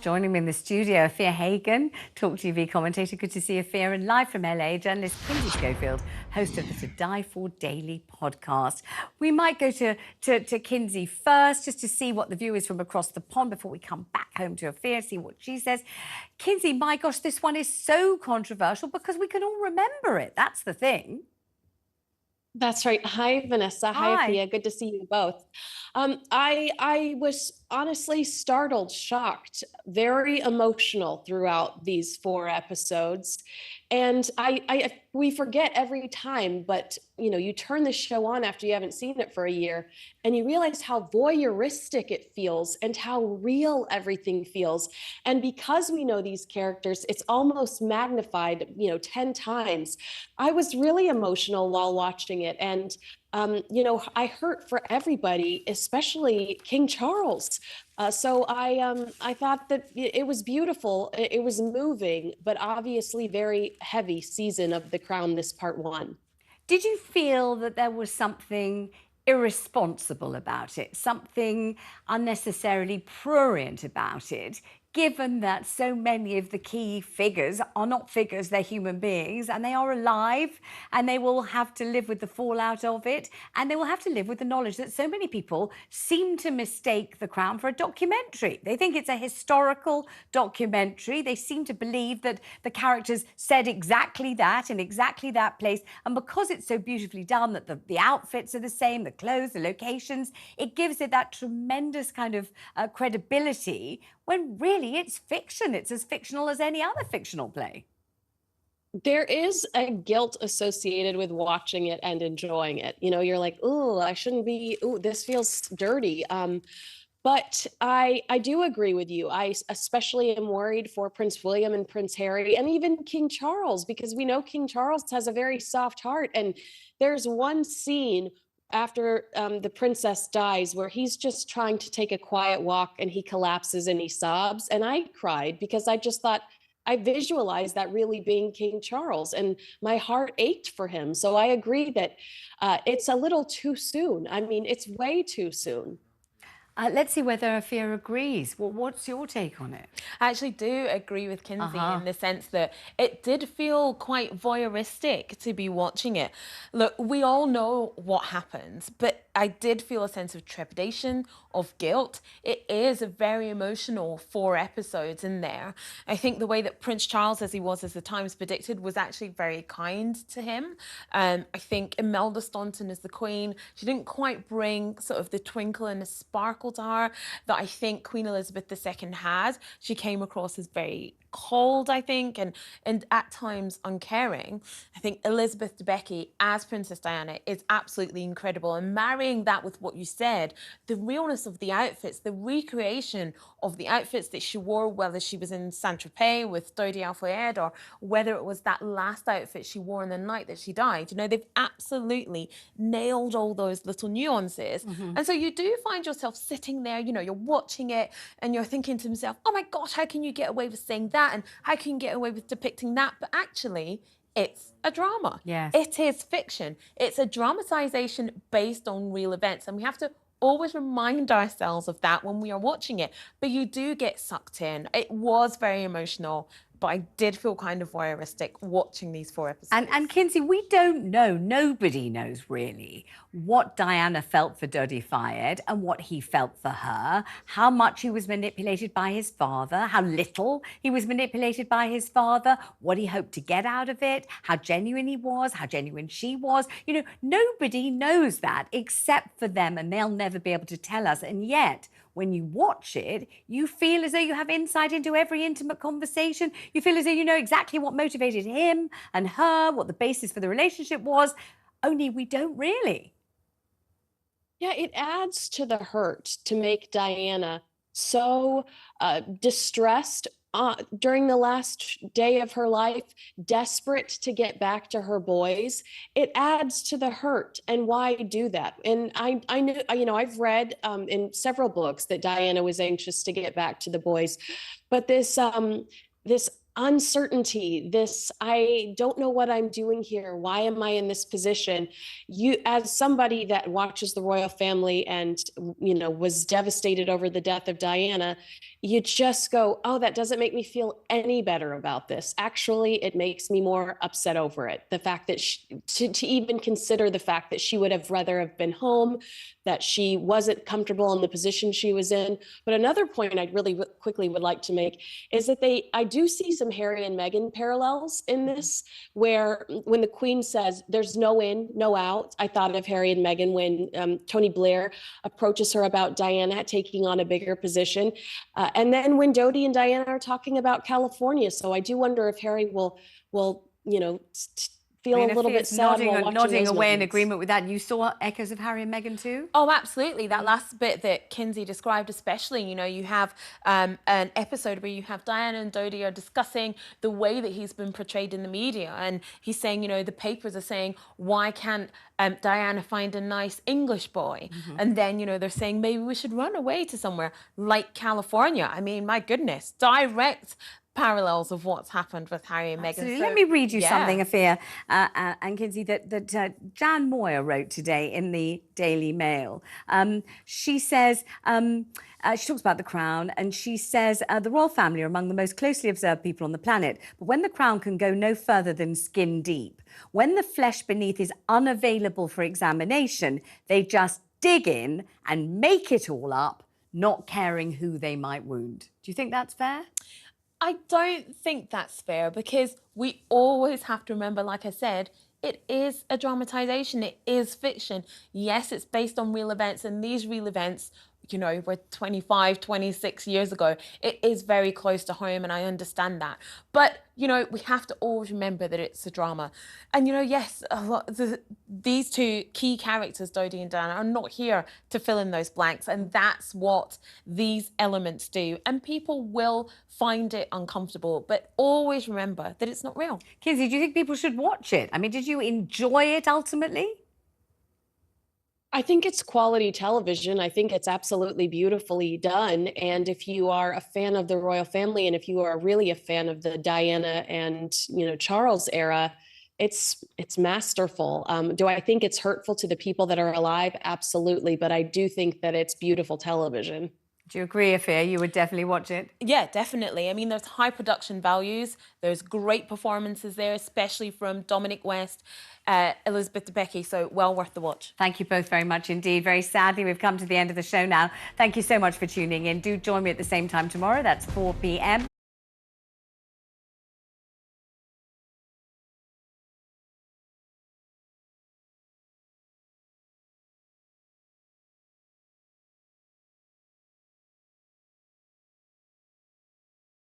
Joining me in the studio, Afua Hagan, TalkTV commentator. Good to see Afua, and live from LA, journalist Kinsey Schofield, host of the To Die For Daily podcast. We might go to Kinsey first, just to see what the view is from across the pond before we come back home to Afua, see what she says. Kinsey, my gosh, this one is so controversial because we can all remember it. That's the thing. That's right. Hi, Vanessa. Hi, Hi. Afua. Good to see you both. I was honestly startled, shocked, very emotional throughout these 4 episodes. And we forget every time, but you turn the show on after you haven't seen it for a year and you realize how voyeuristic it feels and how real everything feels. And because we know these characters, it's almost magnified, 10 times. I was really emotional while watching it. And I hurt for everybody, especially King Charles. So I thought that it was beautiful. It was moving, but obviously very heavy season of The Crown, this part 1. Did you feel that there was something irresponsible about it, something unnecessarily prurient about it, given that so many of the key figures are not figures, they're human beings, and they are alive, and they will have to live with the fallout of it, and they will have to live with the knowledge that so many people seem to mistake The Crown for a documentary. They think it's a historical documentary. They seem to believe that the characters said exactly that in exactly that place, and because it's so beautifully done, that the outfits are the same, the clothes, the locations, it gives it that tremendous kind of credibility, when really it's fiction. It's as fictional as any other fictional play. There is a guilt associated with watching it and enjoying it. You're like, oh, I shouldn't be, oh, this feels dirty. But I do agree with you. I especially am worried for Prince William and Prince Harry and even King Charles, because we know King Charles has a very soft heart. And there's one scene after the princess dies where he's just trying to take a quiet walk and he collapses and he sobs. And I cried because I just thought, I visualized that really being King Charles, and my heart ached for him. So I agree that it's a little too soon. I mean, it's way too soon. Let's see whether Afia agrees. Well, what's your take on it? I actually do agree with Kinsey in the sense that it did feel quite voyeuristic to be watching it. Look, we all know what happens, but I did feel a sense of trepidation, of guilt. It is a very emotional 4 episodes in there. I think the way that Prince Charles, as he was as the Times predicted, was actually very kind to him. I think Imelda Staunton as the Queen, she didn't quite bring sort of the twinkle and the sparkle to her that I think Queen Elizabeth II had. She came across as very cold, I think, and at times uncaring. I think Elizabeth Debicki as Princess Diana is absolutely incredible, and marrying that with what you said, the realness of the outfits, the recreation of the outfits that she wore, whether she was in Saint-Tropez with Dodi Al-Fayed or whether it was that last outfit she wore on the night that she died. They've absolutely nailed all those little nuances. And so you do find yourself sitting there, you're watching it and you're thinking to yourself, oh my gosh, how can you get away with saying that? And how can you get away with depicting that? But actually, it's a drama. Yes. It is fiction. It's a dramatization based on real events. And we have to always remind ourselves of that when we are watching it. But you do get sucked in. It was very emotional, but I did feel kind of voyeuristic watching these 4 episodes. And Kinsey, we don't know, nobody knows really, what Diana felt for Dodi Fayed and what he felt for her, how much he was manipulated by his father, how little he was manipulated by his father, what he hoped to get out of it, how genuine he was, how genuine she was. Nobody knows that except for them, and they'll never be able to tell us. And yet, when you watch it, you feel as though you have insight into every intimate conversation. You feel as though you know exactly what motivated him and her, what the basis for the relationship was, only we don't really. Yeah, it adds to the hurt to make Diana so distressed during the last day of her life, desperate to get back to her boys. It adds to the hurt. And why do that? And I know, I've read in several books that Diana was anxious to get back to the boys, but this uncertainty, this, I don't know what I'm doing here. Why am I in this position? You, as somebody that watches the royal family and, was devastated over the death of Diana, you just go, oh, that doesn't make me feel any better about this. Actually, it makes me more upset over it. The fact that to even consider the fact that she would have rather have been home, that she wasn't comfortable in the position she was in. But another point I'd really quickly would like to make is that I do see some Harry and Meghan parallels in this, where when the Queen says there's no in, no out, I thought of Harry and Meghan when Tony Blair approaches her about Diana taking on a bigger position. And then when Dodi and Diana are talking about California. So I do wonder if Harry will feel a little bit sad while watching nodding those away in moments. agreement with that. You saw echoes of Harry and Meghan too? Oh, absolutely. That last bit that Kinsey described, especially, you have an episode where you have Diana and Dodi are discussing the way that he's been portrayed in the media. And he's saying, the papers are saying, why can't Diana find a nice English boy? And then, they're saying maybe we should run away to somewhere like California. I mean, my goodness, direct parallels of what's happened with Harry and Meghan. So, let me read you something, Afua and Kinsey, that Jan Moyer wrote today in the Daily Mail. She says, she talks about the Crown, and she says, the royal family are among the most closely observed people on the planet. But when the Crown can go no further than skin deep, when the flesh beneath is unavailable for examination, they just dig in and make it all up, not caring who they might wound. Do you think that's fair? I don't think that's fair, because we always have to remember, like I said, it is a dramatization, it is fiction. Yes, it's based on real events, and these real events, were 25, 26 years ago. It is very close to home, and I understand that. But, we have to always remember that it's a drama. And, yes, these two key characters, Dodi and Diana, are not here to fill in those blanks. And that's what these elements do. And people will find it uncomfortable. But always remember that it's not real. Kinsey, do you think people should watch it? I mean, did you enjoy it ultimately? I think it's quality television. I think it's absolutely beautifully done. And if you are a fan of the royal family, and if you are really a fan of the Diana and Charles era, it's masterful. Do I think it's hurtful to the people that are alive? Absolutely. But I do think that it's beautiful television. Do you agree, Afua? You would definitely watch it? Yeah, definitely. I mean, there's high production values. There's great performances there, especially from Dominic West, Elizabeth Debicki. So well worth the watch. Thank you both very much indeed. Very sadly, we've come to the end of the show now. Thank you so much for tuning in. Do join me at the same time tomorrow. That's 4 p.m.